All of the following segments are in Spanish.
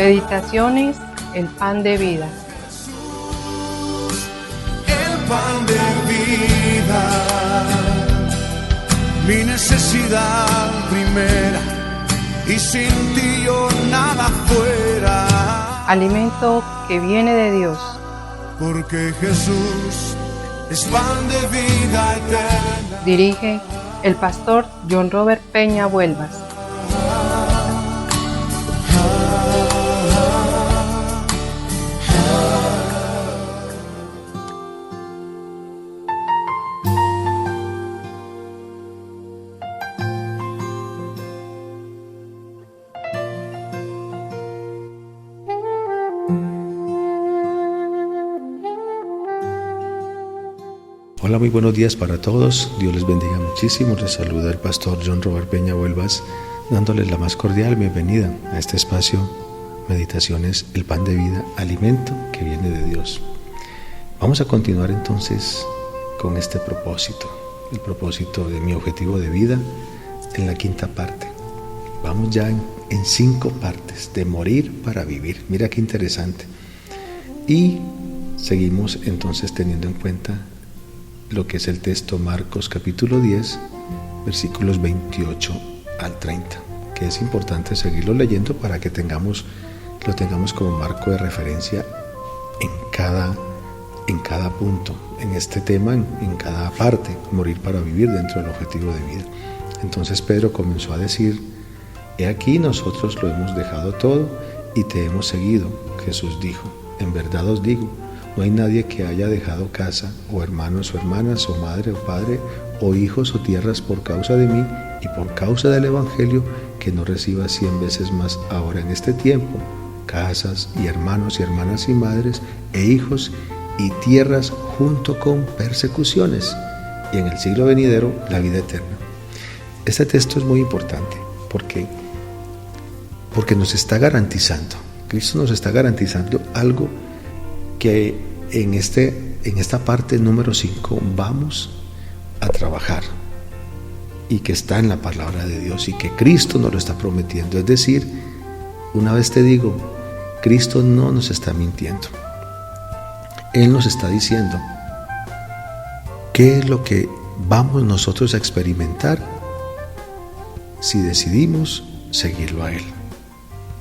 Meditaciones, el pan de vida. El pan de vida, mi necesidad primera, y sin ti yo nada fuera. Alimento que viene de Dios. Porque Jesús es pan de vida eterna. Dirige el pastor John Robert Peña Vuelvas. Hola, muy buenos días para todos. Dios les bendiga muchísimo. Les saluda el pastor John Robert Peña Vuelvas, dándoles la más cordial bienvenida a este espacio Meditaciones, el pan de vida, alimento que viene de Dios. Vamos a continuar entonces con este propósito, el propósito de mi objetivo de vida en la quinta parte. Vamos ya en 5 partes, de morir para vivir. Mira qué interesante. Y seguimos entonces teniendo en cuenta lo que es el texto Marcos capítulo 10, versículos 28 al 30, que es importante seguirlo leyendo para que lo tengamos como marco de referencia en cada punto, en este tema, en cada parte, morir para vivir dentro del objetivo de vida. Entonces Pedro comenzó a decir: he aquí, nosotros lo hemos dejado todo y te hemos seguido. Jesús dijo: en verdad os digo, no hay nadie que haya dejado casa, o hermanos o hermanas, o madre o padre, o hijos o tierras por causa de mí y por causa del Evangelio, que no reciba 100 veces más ahora en este tiempo, casas y hermanos y hermanas y madres, e hijos y tierras, junto con persecuciones, y en el siglo venidero la vida eterna. Este texto es muy importante porque nos está garantizando, Cristo nos está garantizando algo que en esta parte número 5 vamos a trabajar, y que está en la palabra de Dios y que Cristo nos lo está prometiendo. Es decir, una vez te digo, Cristo no nos está mintiendo. Él nos está diciendo qué es lo que vamos nosotros a experimentar si decidimos seguirlo a Él.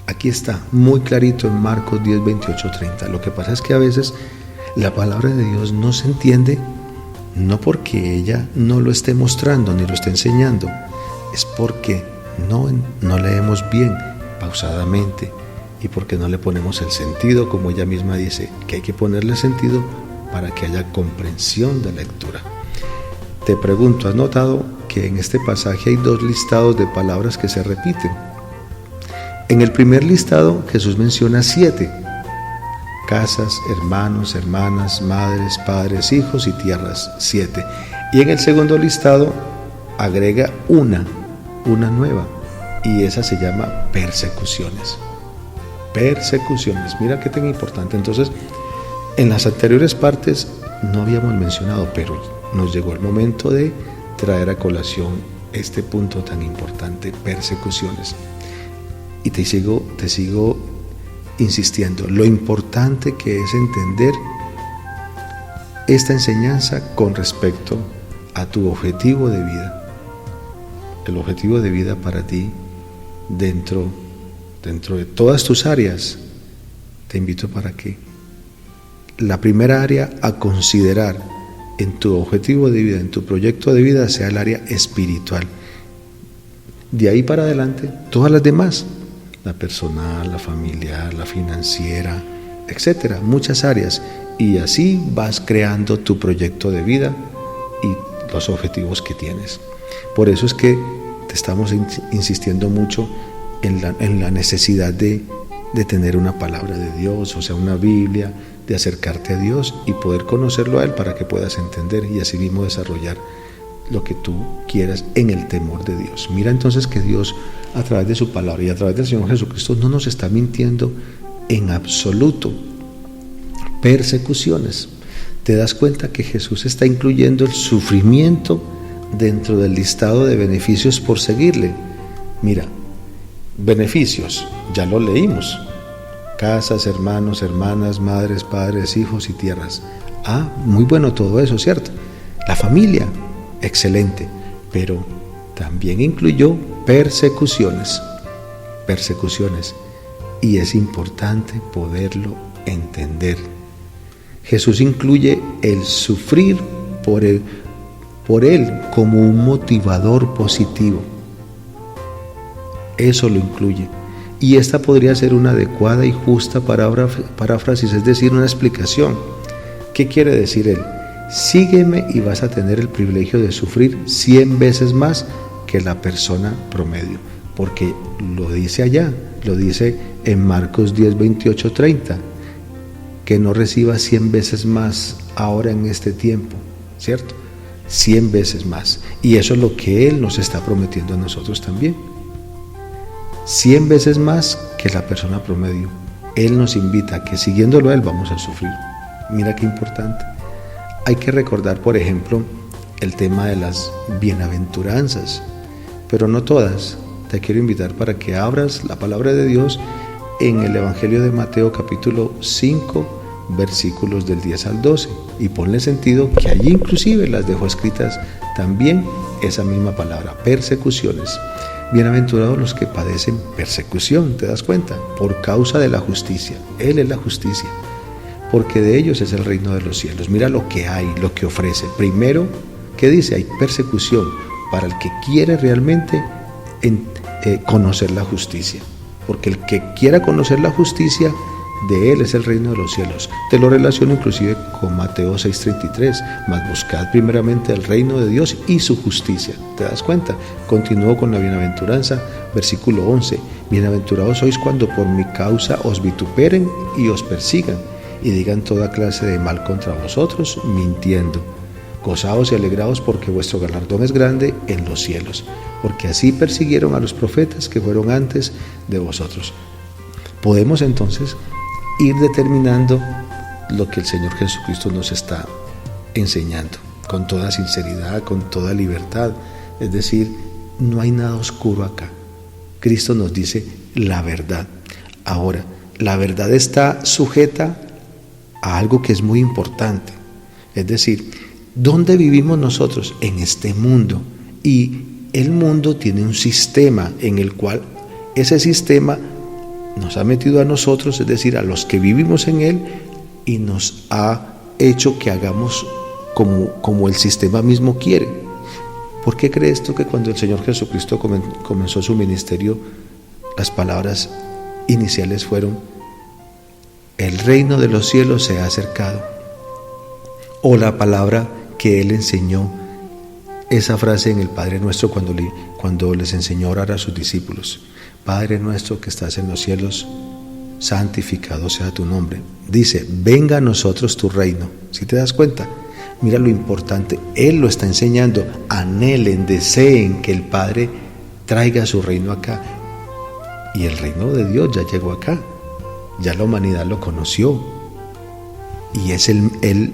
Aquí está, muy clarito en Marcos 10, 28, 30. Lo que pasa es que a veces la palabra de Dios no se entiende, no porque ella no lo esté mostrando ni lo esté enseñando, es porque no leemos bien, pausadamente, y porque no le ponemos el sentido, como ella misma dice, que hay que ponerle sentido para que haya comprensión de lectura. Te pregunto, ¿has notado que en este pasaje hay 2 listados de palabras que se repiten? En el primer listado Jesús menciona 7: casas, hermanos, hermanas, madres, padres, hijos y tierras, 7. Y en el segundo listado agrega una nueva, y esa se llama persecuciones. Persecuciones, mira qué tan importante. Entonces, en las anteriores partes no habíamos mencionado, pero nos llegó el momento de traer a colación este punto tan importante: persecuciones. Y te sigo insistiendo, lo importante que es entender esta enseñanza con respecto a tu objetivo de vida. El objetivo de vida para ti dentro de todas tus áreas. Te invito para que la primera área a considerar en tu objetivo de vida, en tu proyecto de vida, sea el área espiritual. De ahí para adelante, todas las demás: la personal, la familiar, la financiera, etcétera, muchas áreas. Y así vas creando tu proyecto de vida y los objetivos que tienes. Por eso es que te estamos insistiendo mucho en la necesidad de tener una palabra de Dios, o sea, una Biblia, de acercarte a Dios y poder conocerlo a Él para que puedas entender y así mismo desarrollar lo que tú quieras en el temor de Dios. Mira entonces que Dios, a través de su palabra y a través del Señor Jesucristo, no nos está mintiendo en absoluto. Persecuciones. Te das cuenta que Jesús está incluyendo el sufrimiento dentro del listado de beneficios por seguirle. Mira, beneficios, ya lo leímos. casas, hermanos, hermanas, madres, padres, hijos y tierras. Muy bueno todo eso, ¿cierto? La familia, excelente, pero también incluyó persecuciones, y es importante poderlo entender. Jesús incluye el sufrir por él como un motivador positivo. Eso lo incluye. Y esta podría ser una adecuada y justa paráfrasis, es decir, una explicación. ¿Qué quiere decir él? Sígueme y vas a tener el privilegio de sufrir 100 veces más que la persona promedio. Porque lo dice allá, lo dice en Marcos 10, 28, 30, que no reciba 100 veces más ahora en este tiempo, ¿cierto? 100 veces más. Y eso es lo que Él nos está prometiendo a nosotros también. 100 veces más que la persona promedio. Él nos invita a que siguiéndolo a Él vamos a sufrir. Mira qué importante. Hay que recordar, por ejemplo, el tema de las bienaventuranzas, pero no todas. Te quiero invitar para que abras la palabra de Dios en el Evangelio de Mateo capítulo 5, versículos del 10 al 12, y ponle sentido que allí inclusive las dejó escritas también esa misma palabra, persecuciones. Bienaventurados los que padecen persecución, ¿te das cuenta? Por causa de la justicia. Él es la justicia, porque de ellos es el reino de los cielos. Mira lo que hay, lo que ofrece. Primero, ¿qué dice? Hay persecución para el que quiere realmente conocer la justicia, porque el que quiera conocer la justicia, de él es el reino de los cielos. Te lo relaciono inclusive con Mateo 6:33, mas buscad primeramente el reino de Dios y su justicia. ¿Te das cuenta? Continúo con la bienaventuranza, versículo 11. Bienaventurados sois cuando por mi causa os vituperen y os persigan y digan toda clase de mal contra vosotros, mintiendo. Gozaos y alegraos porque vuestro galardón es grande en los cielos, porque así persiguieron a los profetas que fueron antes de vosotros. Podemos entonces ir determinando lo que el Señor Jesucristo nos está enseñando, con toda sinceridad, con toda libertad. Es decir, no hay nada oscuro acá. Cristo nos dice la verdad. Ahora, la verdad está sujeta a algo que es muy importante. Es decir, ¿dónde vivimos nosotros? En este mundo. Y el mundo tiene un sistema en el cual ese sistema nos ha metido a nosotros, es decir, a los que vivimos en él, y nos ha hecho que hagamos como el sistema mismo quiere. ¿Por qué crees tú que cuando el Señor Jesucristo comenzó su ministerio, las palabras iniciales fueron: el reino de los cielos se ha acercado? O la palabra que Él enseñó, esa frase en el Padre Nuestro cuando les enseñó a orar a sus discípulos: Padre nuestro que estás en los cielos, santificado sea tu nombre. Dice, venga a nosotros tu reino. ¿Sí te das cuenta? Mira lo importante, Él lo está enseñando. Anhelen, deseen que el Padre traiga su reino acá. Y el reino de Dios ya llegó acá. Ya la humanidad lo conoció. Y es Él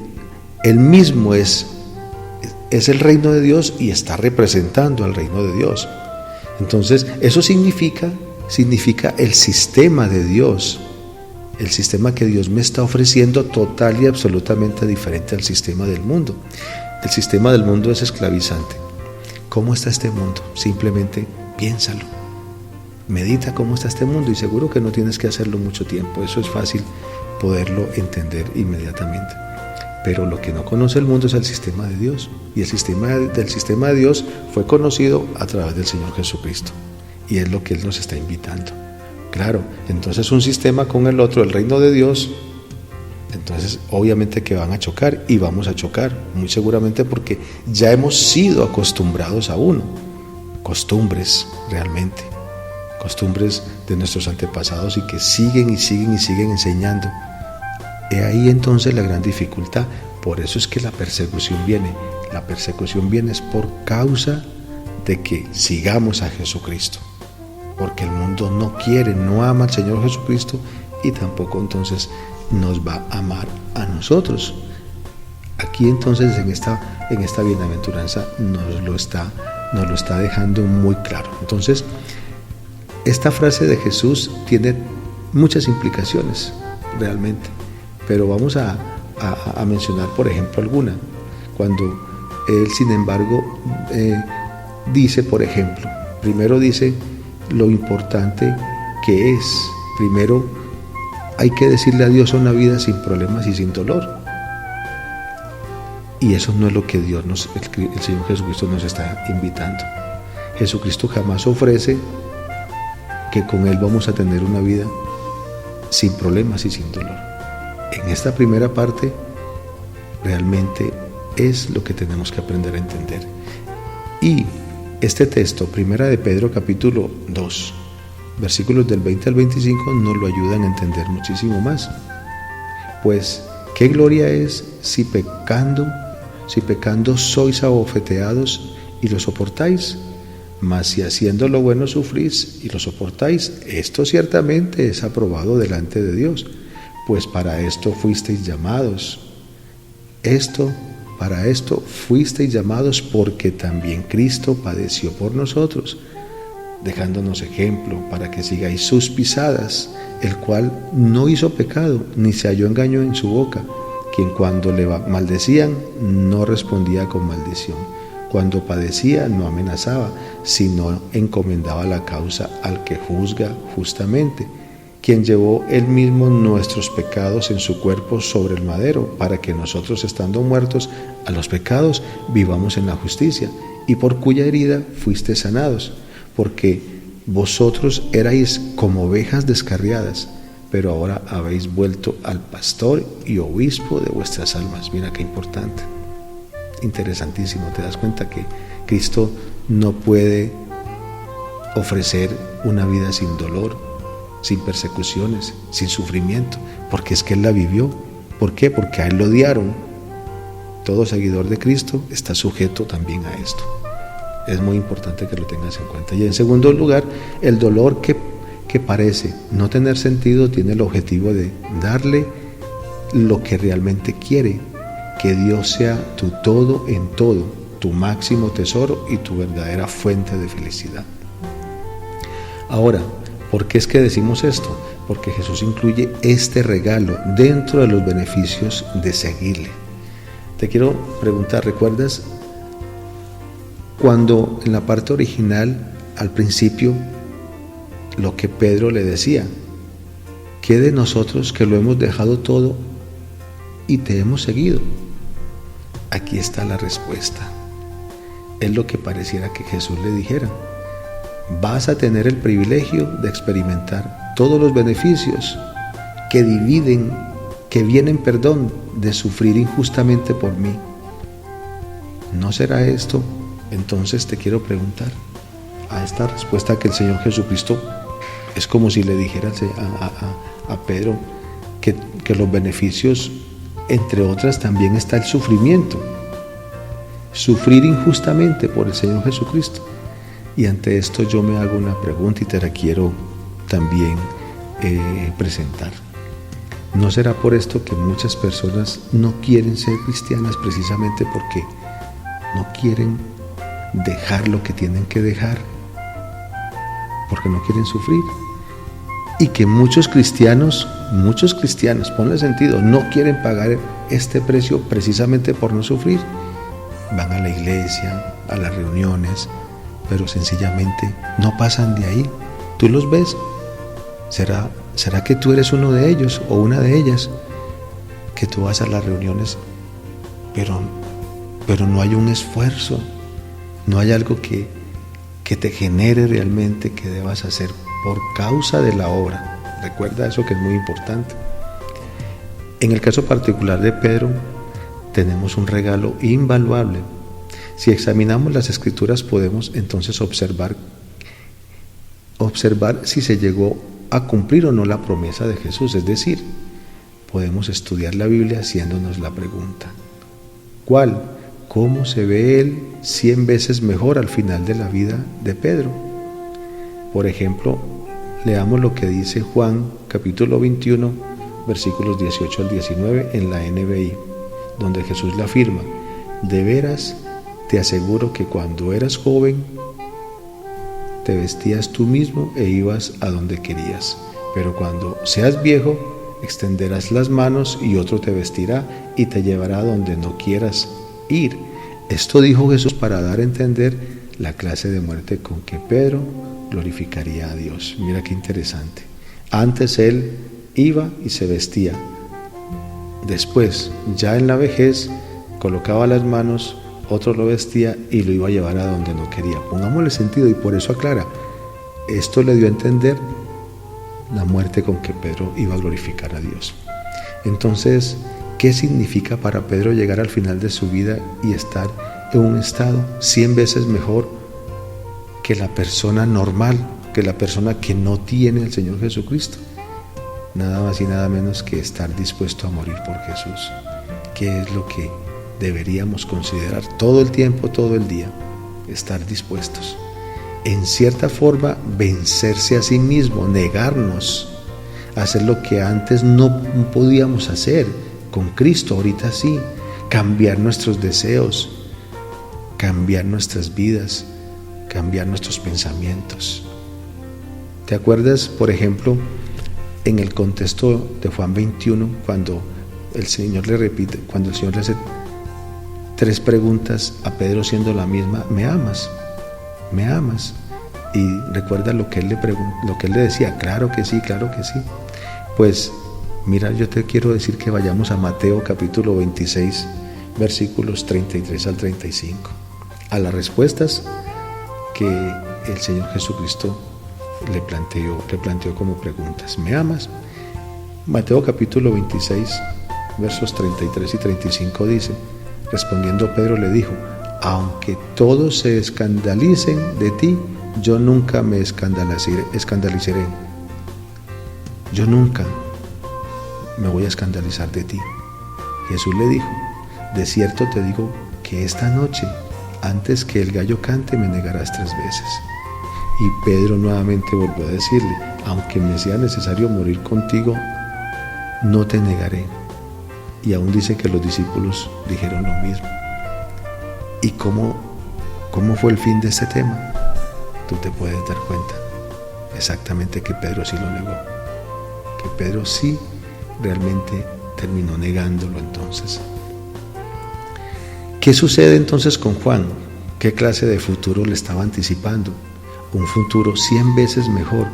mismo es el reino de Dios y está representando al reino de Dios. Entonces, eso significa el sistema de Dios, el sistema que Dios me está ofreciendo, total y absolutamente diferente al sistema del mundo. El sistema del mundo es esclavizante. ¿Cómo está este mundo? Simplemente piénsalo. Medita cómo está este mundo y seguro que no tienes que hacerlo mucho tiempo. Eso es fácil poderlo entender inmediatamente. Pero lo que no conoce el mundo es el sistema de Dios. Y el sistema de Dios fue conocido a través del Señor Jesucristo. Y es lo que Él nos está invitando. Claro, entonces un sistema con el otro, el reino de Dios, entonces obviamente que van a chocar y vamos a chocar, muy seguramente porque ya hemos sido acostumbrados a uno. Costumbres realmente, costumbres de nuestros antepasados y que siguen enseñando. He ahí entonces la gran dificultad. Por eso es que la persecución viene. La persecución viene es por causa de que sigamos a Jesucristo. Porque el mundo no quiere, no ama al Señor Jesucristo y tampoco entonces nos va a amar a nosotros. Aquí entonces en esta bienaventuranza nos lo está dejando muy claro. Entonces, esta frase de Jesús tiene muchas implicaciones realmente, pero vamos a mencionar, por ejemplo, alguna. Cuando él, sin embargo, dice, por ejemplo, primero dice lo importante que es. Primero, hay que decirle adiós a una vida sin problemas y sin dolor. Y eso no es lo que Dios el Señor Jesucristo nos está invitando. Jesucristo jamás ofrece que con Él vamos a tener una vida sin problemas y sin dolor. En esta primera parte, realmente es lo que tenemos que aprender a entender. Y este texto, Primera de Pedro, capítulo 2, versículos del 20 al 25, nos lo ayudan a entender muchísimo más. Pues, ¿qué gloria es si pecando sois abofeteados y lo soportáis? Mas si haciendo lo bueno sufrís y lo soportáis, esto ciertamente es aprobado delante de Dios, pues para esto fuisteis llamados. Para esto fuisteis llamados, porque también Cristo padeció por nosotros, dejándonos ejemplo para que sigáis sus pisadas, el cual no hizo pecado, ni se halló engaño en su boca, quien cuando le maldecían no respondía con maldición, cuando padecía no amenazaba, sino encomendaba la causa al que juzga justamente, quien llevó él mismo nuestros pecados en su cuerpo sobre el madero, para que nosotros, estando muertos a los pecados, vivamos en la justicia, y por cuya herida fuisteis sanados, porque vosotros erais como ovejas descarriadas, pero ahora habéis vuelto al pastor y obispo de vuestras almas. Mira qué importante, interesantísimo. Te das cuenta que Cristo no puede ofrecer una vida sin dolor, sin persecuciones, sin sufrimiento, porque es que Él la vivió. ¿Por qué? Porque a Él lo odiaron. Todo seguidor de Cristo está sujeto también a esto. Es muy importante que lo tengas en cuenta. Y en segundo lugar, el dolor que parece no tener sentido tiene el objetivo de darle lo que realmente quiere, que Dios sea tu todo en todo, tu máximo tesoro y tu verdadera fuente de felicidad. Ahora, ¿por qué es que decimos esto? Porque Jesús incluye este regalo dentro de los beneficios de seguirle. Te quiero preguntar, ¿recuerdas cuando en la parte original, al principio, lo que Pedro le decía? ¿Qué de nosotros que lo hemos dejado todo y te hemos seguido? Aquí está la respuesta. Es lo que pareciera que Jesús le dijera. Vas a tener el privilegio de experimentar todos los beneficios que vienen, de sufrir injustamente por mí. ¿No será esto? Entonces te quiero preguntar, a esta respuesta que el Señor Jesucristo es como si le dijera a Pedro que los beneficios, entre otras, también está el sufrimiento. Sufrir injustamente por el Señor Jesucristo. Y ante esto yo me hago una pregunta y te la quiero también presentar. ¿No será por esto que muchas personas no quieren ser cristianas, precisamente porque no quieren dejar lo que tienen que dejar? Porque no quieren sufrir. Y que muchos cristianos, ponle sentido, no quieren pagar este precio precisamente por no sufrir. Van a la iglesia, a las reuniones, pero sencillamente no pasan de ahí. ¿Tú los ves? ¿Será que tú eres uno de ellos o una de ellas? Que tú vas a las reuniones, pero no hay un esfuerzo, no hay algo que te genere realmente que debas hacer por causa de la obra. Recuerda eso, que es muy importante. En el caso particular de Pedro, tenemos un regalo invaluable. Si examinamos las Escrituras, podemos entonces observar si se llegó a cumplir o no la promesa de Jesús. Es decir, podemos estudiar la Biblia haciéndonos la pregunta: ¿cuál? ¿Cómo se ve él 100 veces mejor al final de la vida de Pedro? Por ejemplo, leamos lo que dice Juan capítulo 21, versículos 18 al 19 en la NBI, donde Jesús le afirma: de veras te aseguro que cuando eras joven te vestías tú mismo e ibas a donde querías, pero cuando seas viejo, extenderás las manos y otro te vestirá y te llevará donde no quieras ir. Esto dijo Jesús para dar a entender la clase de muerte con que Pedro glorificaría a Dios. Mira qué interesante. Antes él iba y se vestía. Después, ya en la vejez, colocaba las manos, otro lo vestía y lo iba a llevar a donde no quería. Pongámosle sentido, y por eso aclara. Esto le dio a entender la muerte con que Pedro iba a glorificar a Dios. Entonces, ¿qué significa para Pedro llegar al final de su vida y estar en un estado 100 veces mejor que la persona normal, que la persona que no tiene al Señor Jesucristo? Nada más y nada menos que estar dispuesto a morir por Jesús, que es lo que deberíamos considerar todo el tiempo, todo el día, estar dispuestos. En cierta forma, vencerse a sí mismo, negarnos, hacer lo que antes no podíamos hacer con Cristo, ahorita sí, cambiar nuestros deseos, cambiar nuestras vidas, cambiar nuestros pensamientos. ¿Te acuerdas, por ejemplo, en el contexto de Juan 21, cuando el Señor le repite, cuando el Señor le hace 3 preguntas a Pedro siendo la misma: ¿me amas? ¿Me amas? Y recuerda lo que él le decía: claro que sí, claro que sí. Pues mira, yo te quiero decir que vayamos a Mateo capítulo 26, versículos 33 al 35, a las respuestas que el Señor Jesucristo le planteó como preguntas. ¿Me amas? Mateo capítulo 26, versos 33 y 35 dice: respondiendo Pedro le dijo: aunque todos se escandalicen de ti, yo nunca me escandalizaré. Yo nunca me voy a escandalizar de ti. Jesús le dijo: de cierto te digo que esta noche, antes que el gallo cante, me negarás 3 veces. Y Pedro nuevamente volvió a decirle: aunque me sea necesario morir contigo, no te negaré. Y aún dice que los discípulos dijeron lo mismo. ¿Y cómo fue el fin de este tema? Tú te puedes dar cuenta exactamente que Pedro sí lo negó, que Pedro sí realmente terminó negándolo. Entonces, ¿qué sucede entonces con Juan? ¿Qué clase de futuro le estaba anticipando? Un futuro 100 veces mejor.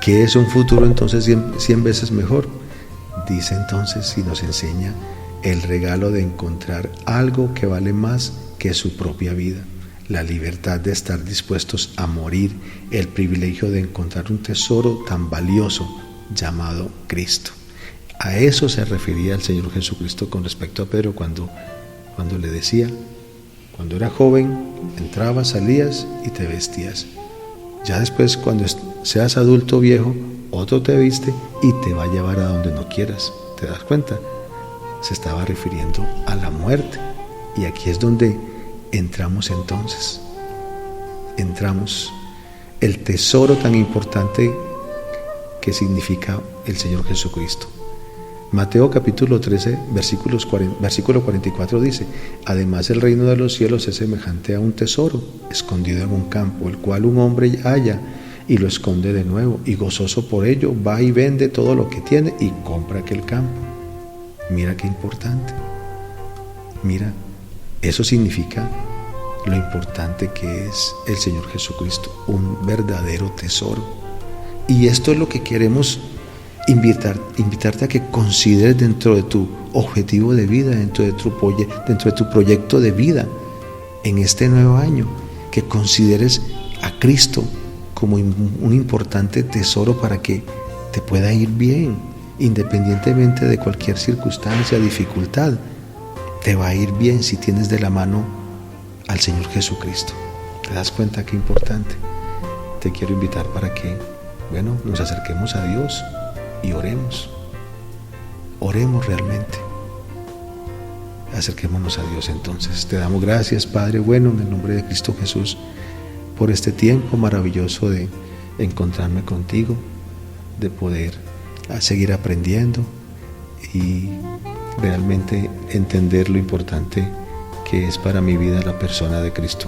¿Qué es un futuro entonces 100 veces mejor? Dice entonces y nos enseña el regalo de encontrar algo que vale más que su propia vida, la libertad de estar dispuestos a morir, el privilegio de encontrar un tesoro tan valioso llamado Cristo. A eso se refería el Señor Jesucristo con respecto a Pedro cuando le decía: cuando era joven, entrabas, salías y te vestías. Ya después, cuando seas adulto viejo, otro te viste y te va a llevar a donde no quieras. ¿Te das cuenta? Se estaba refiriendo a la muerte. Y aquí es donde entramos entonces. Entramos el tesoro tan importante que significa el Señor Jesucristo. Mateo capítulo 13, versículo 44 dice: además el reino de los cielos es semejante a un tesoro escondido en un campo, el cual un hombre halla y lo esconde de nuevo, y gozoso por ello va y vende todo lo que tiene y compra aquel campo. Mira qué importante. Mira, eso significa lo importante que es el Señor Jesucristo, un verdadero tesoro. Y esto es lo que queremos invitarte a que consideres dentro de tu objetivo de vida, dentro de tu proyecto de vida en este nuevo año, que consideres a Cristo como un importante tesoro para que te pueda ir bien, independientemente de cualquier circunstancia, dificultad. Te va a ir bien si tienes de la mano al Señor Jesucristo. ¿Te das cuenta qué importante? Te quiero invitar para que, nos acerquemos a Dios y oremos. Oremos realmente. Acerquémonos a Dios entonces. Te damos gracias, Padre bueno, en el nombre de Cristo Jesús, por este tiempo maravilloso de encontrarme contigo, de poder seguir aprendiendo y realmente entender lo importante que es para mi vida la persona de Cristo.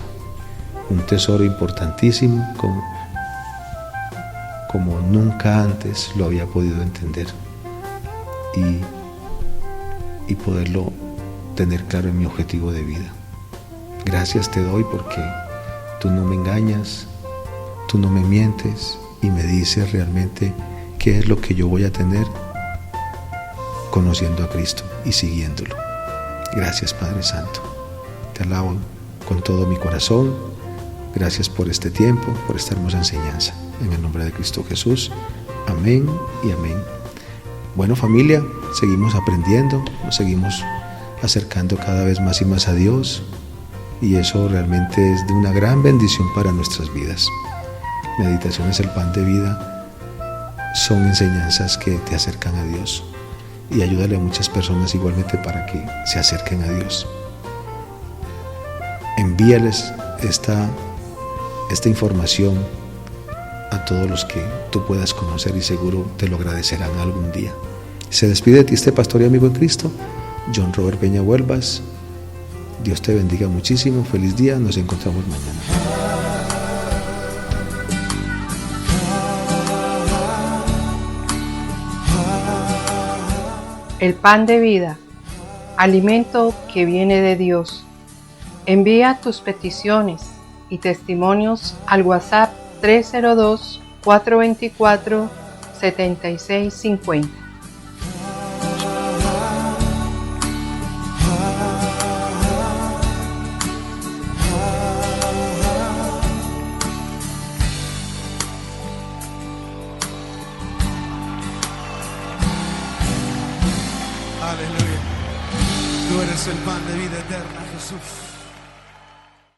Un tesoro importantísimo con como nunca antes lo había podido entender y poderlo tener claro en mi objetivo de vida. Gracias te doy porque tú no me engañas, tú no me mientes y me dices realmente qué es lo que yo voy a tener conociendo a Cristo y siguiéndolo. Gracias, Padre Santo. Te alabo con todo mi corazón. Gracias por este tiempo, por esta hermosa enseñanza. En el nombre de Cristo Jesús. Amén y amén. Bueno, familia, seguimos aprendiendo, nos seguimos acercando cada vez más y más a Dios, y eso realmente es de una gran bendición para nuestras vidas. Meditaciones El Pan de Vida son enseñanzas que te acercan a Dios, y ayúdale a muchas personas igualmente para que se acerquen a Dios. Envíales esta información a todos los que tú puedas conocer y seguro te lo agradecerán algún día. Se despide de ti este pastor y amigo en Cristo, John Robert Peña Huelvas. Dios te bendiga muchísimo. Feliz día. Nos encontramos mañana. El pan de vida, alimento que viene de Dios. Envía tus peticiones y testimonios al WhatsApp 302-424-7650. Aleluya. Tú eres el pan de vida eterna, Jesús.